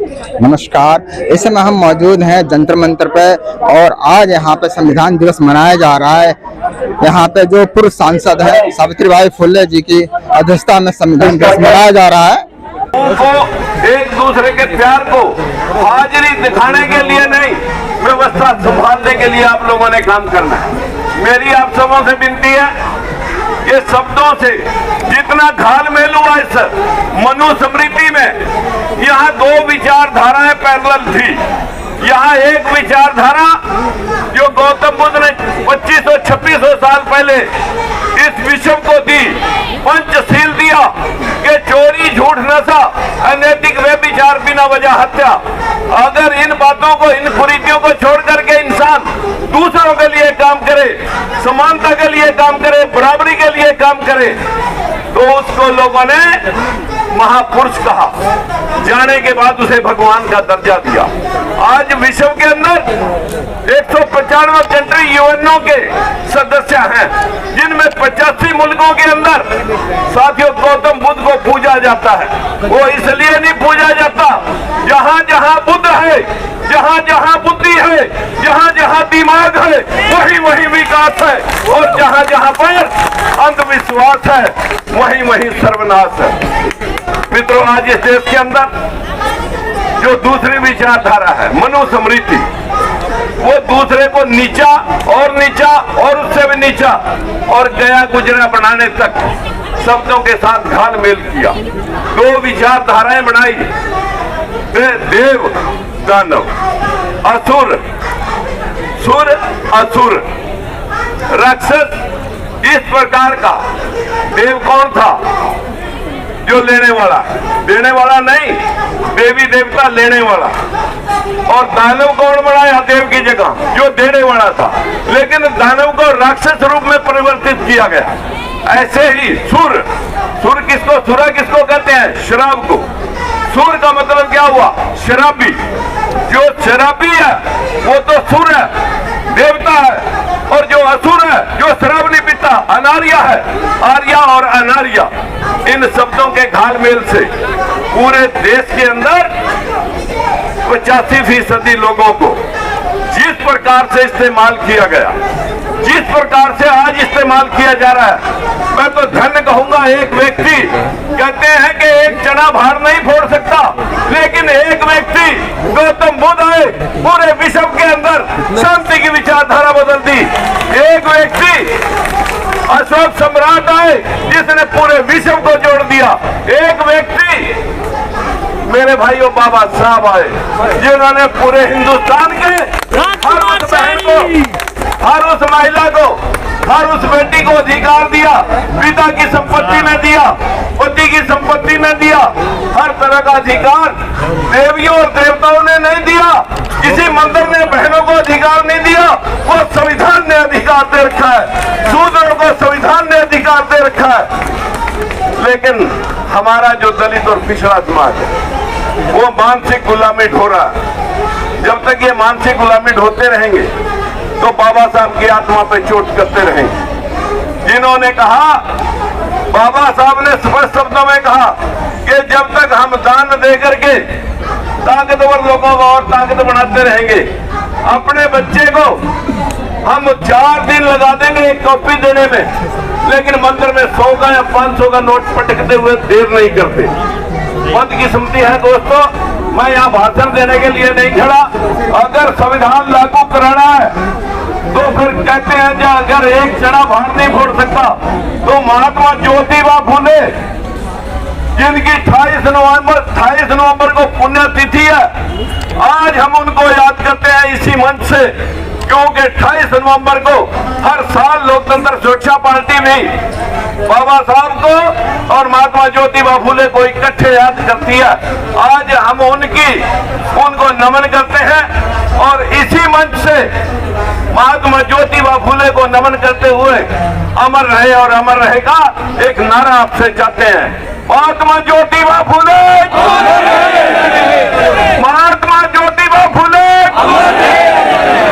नमस्कार। इस समय हम मौजूद हैं जंतर मंतर पे और आज यहाँ पे संविधान दिवस मनाया जा रहा है। यहाँ पे जो पूर्व सांसद है सावित्रीबाई फुले जी की अध्यक्षता में संविधान दिवस मनाया जा रहा है। उनको एक दूसरे के प्यार को हाजिरी दिखाने के लिए नहीं, व्यवस्था संभालने के लिए आप लोगों ने काम करना है। मेरी आप सबों से विनती है, ये शब्दों से जितना घालमेल हुआ इस मनुस्मृति में, यहाँ दो विचारधाराएं पैरेलल थी। यहाँ एक विचारधारा जो गौतम बुद्ध ने 2500-2600 साल पहले इस विश्व को दी, पंचशील दिया कि चोरी, झूठ, नशा, अनैतिक व्यभिचार, बिना वजह हत्या। अगर इन बातों को, इन कुरीतियों को छोड़ करके इंसान दूसरों के लिए काम करे, समानता के लिए काम करे, बराबरी के लिए काम करे, तो उसको लोगों ने महापुरुष कहा। जाने के बाद उसे भगवान का दर्जा दिया। आज विश्व के अंदर 195 कंट्री यूएनओ के सदस्य हैं, जिनमें 85 मुल्कों के अंदर साथियों गौतम बुद्ध को पूजा जाता है। वो इसलिए नहीं पूजा जाता, जहां जहां बुद्ध है, जहां जहां बुद्धि है, जहां जहां दिमाग है, वहीं वहीं विकास है, और जहां जहां पर अंधविश्वास है, वहीं वहीं सर्वनाश है। मित्रों, आज इस देश के अंदर जो दूसरी विचारधारा है मनुस्मृति, वो दूसरे को नीचा और उससे भी नीचा और गया गुजरा बनाने तक शब्दों के साथ घालमेल किया। दो विचारधाराएं बनाई, देव दानव, असुर, सुर असुर, राक्षस। इस प्रकार का देव कौन था? जो लेने वाला, देने वाला नहीं, देवी देवता लेने वाला। और दानव कौन बनाया देव की जगह? जो देने वाला था। लेकिन दानव को राक्षस रूप में परिवर्तित किया गया। ऐसे ही सुर किसको, सुरा किसको कहते हैं? शराब को। सुर का मतलब क्या हुआ? शराबी। जो शराबी है वो तो सुर है, देवता है। और जो असुर है, जो शराब नहीं पीता, अनार्या है। आर्या और अनार्या, इन शब्दों के घालमेल से पूरे देश के अंदर 85% लोगों को जिस प्रकार से इस्तेमाल किया गया, जिस प्रकार से आज इस्तेमाल किया जा रहा है, मैं तो धन्य कहूंगा। एक व्यक्ति कहते हैं कि एक चना भार नहीं फोड़ सकता, लेकिन एक व्यक्ति गौतम बुद्ध आए, पूरे विश्व के अंदर शांति की विचारधारा बदल दी। एक व्यक्ति अशोक सम्राट आए, जिसने पूरे विश्व को जोड़ दिया। एक व्यक्ति मेरे भाइयों बाबा साहब आए, जिन्होंने पूरे हिंदुस्तान के हर उस बहन को, हर उस महिला को, हर उस बेटी को अधिकार दिया। पिता की संपत्ति में दिया, पति की संपत्ति में दिया, हर तरह का अधिकार देवियों और देवताओं ने नहीं दिया। किसी मंदिर ने बहनों को अधिकार नहीं दिया, वो संविधान ने अधिकार दे रखा है। शूद्रों को संविधान ने अधिकार दे रखा है। लेकिन हमारा जो दलित और पिछड़ा समाज है, वो मानसिक गुलामी हो रहा है। जब तक ये मानसिक गुलामी होते रहेंगे तो बाबा साहब की आत्मा पे चोट करते रहेंगे। जिन्होंने कहा, बाबा साहब ने स्पष्ट शब्दों में कहा कि जब तक हम दान दे करके ताकतवर लोगों को और ताकत बनाते रहेंगे, अपने बच्चे को हम 4 दिन लगा देंगे एक कॉपी देने में, लेकिन मंदिर में 100 का या 500 का नोट पटकते हुए देर नहीं करते। बदकिस्मती है दोस्तों, मैं यहाँ भाषण देने के लिए नहीं खड़ा। अगर संविधान लागू कराना है तो फिर कहते हैं कि अगर एक चना भार नहीं फोड़ सकता, तो महात्मा ज्योतिबा फुले, जिनकी 28 नवंबर को पुण्यतिथि है, आज हम उनको याद करते हैं इसी मंच से, क्योंकि 28 नवंबर को हर साल लोकतंत्र सुरक्षा पार्टी भी बाबा साहब को और महात्मा ज्योतिबा फुले को इकट्ठे याद करती है। आज हम उनको नमन करते हैं और इसी मंच से महात्मा ज्योतिबा फुले को नमन करते हुए अमर रहे और अमर रहेगा एक नारा आपसे चाहते हैं। महात्मा ज्योतिबा फुले, महात्मा ज्योतिबा फुले।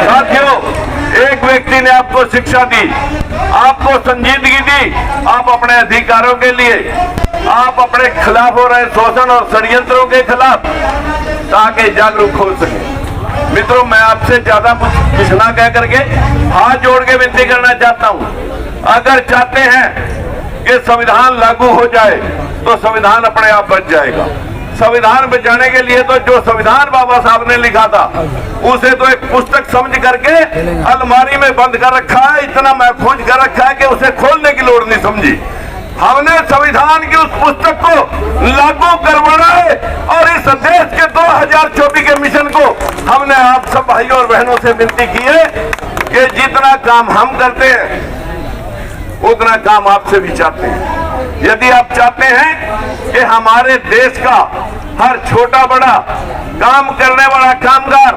साथियों, एक व्यक्ति ने आपको शिक्षा दी, आपको संजीदगी दी, आप अपने अधिकारों के लिए, आप अपने खिलाफ हो रहे शोषण और षड्यंत्रों के खिलाफ ताकि जागरूक हो सके। मित्रों, मैं आपसे ज्यादा कुछ ना कह करके हाथ जोड़ के विनती करना चाहता हूं, अगर चाहते हैं कि संविधान लागू हो जाए तो संविधान अपने आप बच जाएगा। संविधान बचाने के लिए तो जो संविधान बाबा साहब ने लिखा था उसे तो एक पुस्तक समझ करके अलमारी में बंद कर रखा है, इतना महफूज कर रखा है कि उसे खोलने की लोड़ नहीं समझी। हमने संविधान की उस पुस्तक को लागू करवाना है और इस देश के 2024 के मिशन को हमने आप सब भाइयों और बहनों से विनती की है कि जितना काम हम करते हैं उतना काम आपसे भी चाहते हैं। यदि आप चाहते हैं कि हमारे देश का हर छोटा बड़ा काम करने वाला कामगार,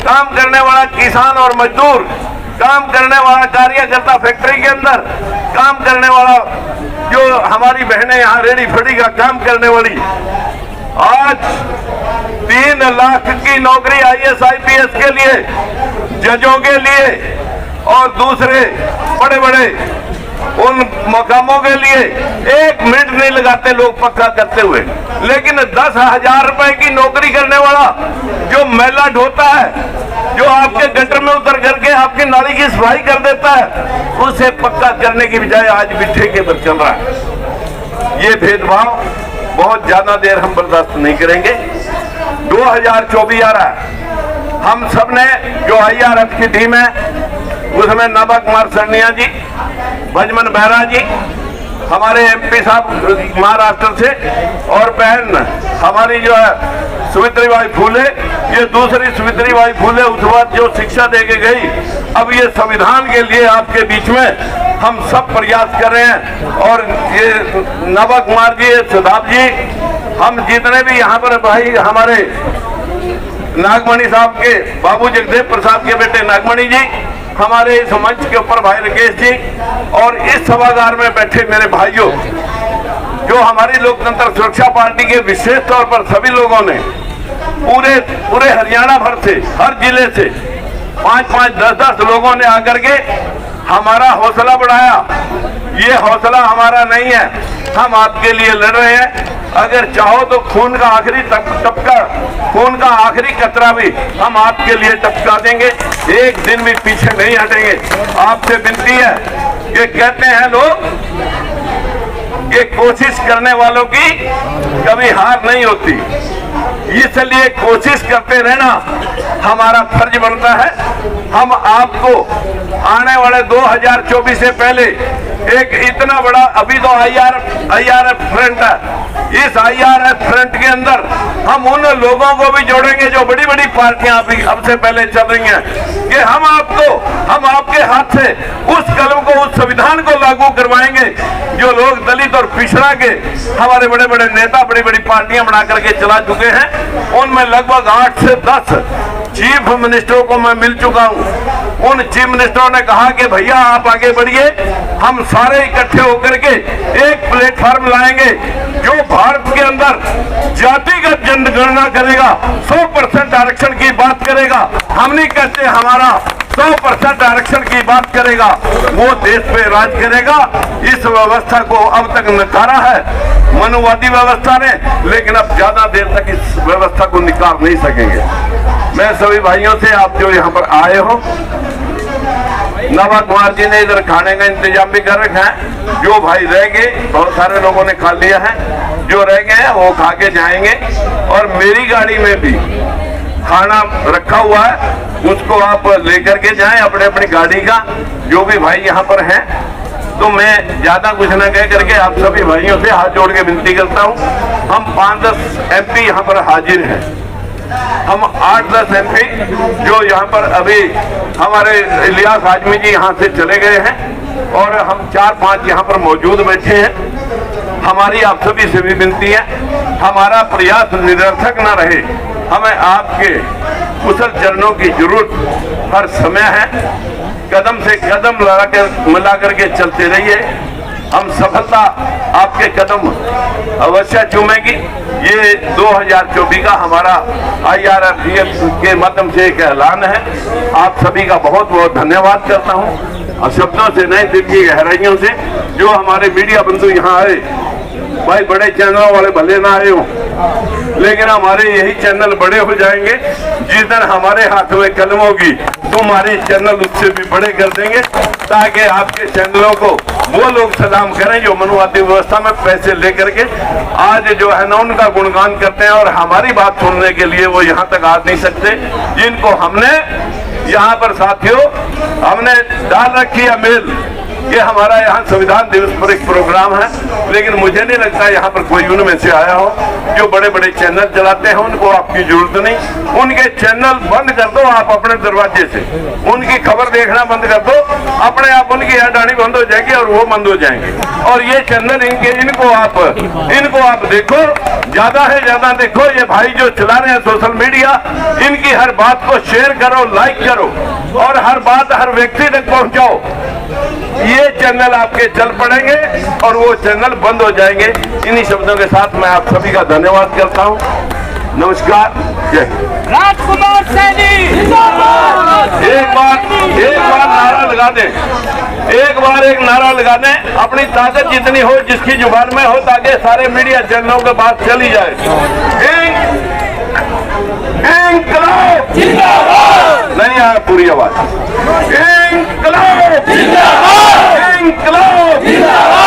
काम करने वाला किसान और मजदूर, काम करने वाला कार्यकर्ता फैक्ट्री के अंदर, काम करने वाला जो हमारी बहनें यहाँ रेडी फड़ी का काम करने वाली, आज 3 लाख की नौकरी IAS IPS के लिए, जजों के लिए और दूसरे बड़े बड़े उन मकामों के लिए 1 मिनट नहीं लगाते लोग पक्का करते हुए, लेकिन 10,000 रुपए की नौकरी करने वाला जो मैला ढोता है, जो आपके गटर में उतर करके आपकी नाली की सफाई कर देता है, उसे पक्का करने की बजाय आज भी ठेके पर चल रहा है। ये भेदभाव बहुत ज्यादा देर हम बर्दाश्त नहीं करेंगे। 2024 आ रहा है, हम सब ने जो IRF की टीम है उसमें नवा कुमार सरनिया जी, भजमन बेहरा जी, हमारे MP साहब महाराष्ट्र से, और बहन हमारी जो है सावित्रीबाई फुले, ये दूसरी सावित्रीबाई फुले उस वक्त जो शिक्षा दे के गई, अब ये संविधान के लिए आपके बीच में हम सब प्रयास कर रहे हैं। और ये नवा कुमार जी, सुधाब जी, हम जितने भी यहाँ पर भाई हमारे नागमणि साहब के बाबू जगदेव प्रसाद के बेटे नागमणि जी, हमारे इस मंच के ऊपर भाई राकेश जी, और इस सभागार में बैठे मेरे भाइयों, जो हमारी लोकतंत्र सुरक्षा पार्टी के विशेष तौर पर सभी लोगों ने पूरे हरियाणा भर से, हर जिले से 5-5, 10-10 लोगों ने आकर के हमारा हौसला बढ़ाया। ये हौसला हमारा नहीं है, हम आपके लिए लड़ रहे हैं। अगर चाहो तो खून का आखिरी टपका, खून का आखिरी कतरा भी हम आपके लिए टपका देंगे, एक दिन भी पीछे नहीं हटेंगे। आपसे विनती है कि कहते हैं लोग कि कोशिश करने वालों की कभी हार नहीं होती, इसलिए कोशिश करते रहना हमारा फर्ज बनता है। हम आपको आने वाले 2024 से पहले एक इतना बड़ा, अभी तो IRF फ्रंट है, इस IRF फ्रंट के अंदर हम उन लोगों को भी जोड़ेंगे जो बड़ी बड़ी पार्टियां अभी अब से पहले चल रही हैं, कि हम आपके हाथ से उस कलम को, उस संविधान को लागू करवाएंगे जो लोग दलित और पिछड़ा के हमारे बड़े बड़े नेता बड़ी बड़ी पार्टियां बना करके चला चुके हैं। उनमें लगभग 8 से 10 चीफ मिनिस्टरों को मैं मिल चुका हूं। उन चीफ मिनिस्टरों ने कहा कि भैया आप आगे बढ़िए, हम सारे इकट्ठे होकर के एक प्लेटफॉर्म लाएंगे जो भारत के अंदर जातिगत जनगणना करेगा, 100% आरक्षण की बात करेगा। हम नहीं कहते हमारा 100% आरक्षण की बात करेगा, वो देश पे राज करेगा। इस व्यवस्था को अब तक नकारा है मनुवादी व्यवस्था ने, लेकिन अब ज्यादा देर तक इस व्यवस्था को निकाल नहीं सकेंगे। मैं सभी भाइयों से, आप जो यहाँ पर आए हो, नवा कुमार जी ने इधर खाने का इंतजाम भी कर रखा है। जो भाई रह गए, बहुत सारे लोगों ने खा लिया है, जो रह गए हैं वो खा के जाएंगे। और मेरी गाड़ी में भी खाना रखा हुआ है, उसको आप लेकर के जाएं अपने अपनी गाड़ी का, जो भी भाई यहाँ पर हैं। तो मैं ज्यादा कुछ न कह करके आप सभी भाइयों से हाथ जोड़ के विनती करता हूँ। हम 5-10 MP यहाँ पर हाजिर हैं, हम 8-10 MP जो यहाँ पर अभी हमारे इलियास आजमी जी यहाँ से चले गए हैं, और हम 4-5 यहाँ पर मौजूद बैठे हैं। हमारी आप सभी से भी विनती है, हमारा प्रयास निरर्थक न रहे, हमें आपके कुशल चरणों की जरूरत हर समय है। कदम से कदम मिला करके चलते रहिए, हम सफलता आपके कदम अवश्य चूमेगी। ये 2024 का हमारा IRF के माध्यम से एक ऐलान है। आप सभी का बहुत बहुत धन्यवाद करता हूँ, और शब्दों से नहीं, दिल की गहराइयों से। जो हमारे मीडिया बंधु यहाँ आए, भाई बड़े चैनलों वाले भले ना आए हो, लेकिन हमारे यही चैनल बड़े हो जाएंगे। जिस दिन हमारे हाथ में कलम होगी तो हमारे चैनल उससे भी बड़े कर देंगे, ताकि आपके चैनलों को वो लोग सलाम करें जो मनुवादी व्यवस्था में पैसे लेकर के आज जो है ना उनका गुणगान करते हैं और हमारी बात सुनने के लिए वो यहाँ तक आ नहीं सकते, जिनको हमने यहाँ पर साथियों हमने डाल रखी है मेल। ये हमारा यहाँ संविधान दिवस पर एक प्रोग्राम है, लेकिन मुझे नहीं लगता यहाँ पर कोई उनमें से आया हो। जो बड़े बड़े चैनल चलाते हैं उनको आपकी जरूरत नहीं, उनके चैनल बंद कर दो आप अपने दरवाजे से, उनकी खबर देखना बंद कर दो, अपने आप उनकी अडानी बंद हो जाएगी और वो बंद हो जाएंगे। और ये चैनल इनको आप देखो, ज्यादा है ज्यादा देखो। ये भाई जो चला रहे हैं सोशल मीडिया, इनकी हर बात को शेयर करो, लाइक करो और हर बात हर व्यक्ति तक पहुंचाओ। ये चैनल आपके चल पड़ेंगे और वो चैनल बंद हो जाएंगे। इन्हीं शब्दों के साथ मैं आप सभी का धन्यवाद करता हूँ। नमस्कार, जय हिंद। राजकुमार सैनी एक बार नारा लगा दें, एक नारा लगा दें, अपनी ताकत जितनी हो जिसकी जुबान में हो, ताकि सारे मीडिया चैनलों के पास चली जाए। इंकलाब जिंदाबाद। नहीं आया पूरी आवाज। इंकलाब जिंदाबाद। इंकलाब जिंदाबाद।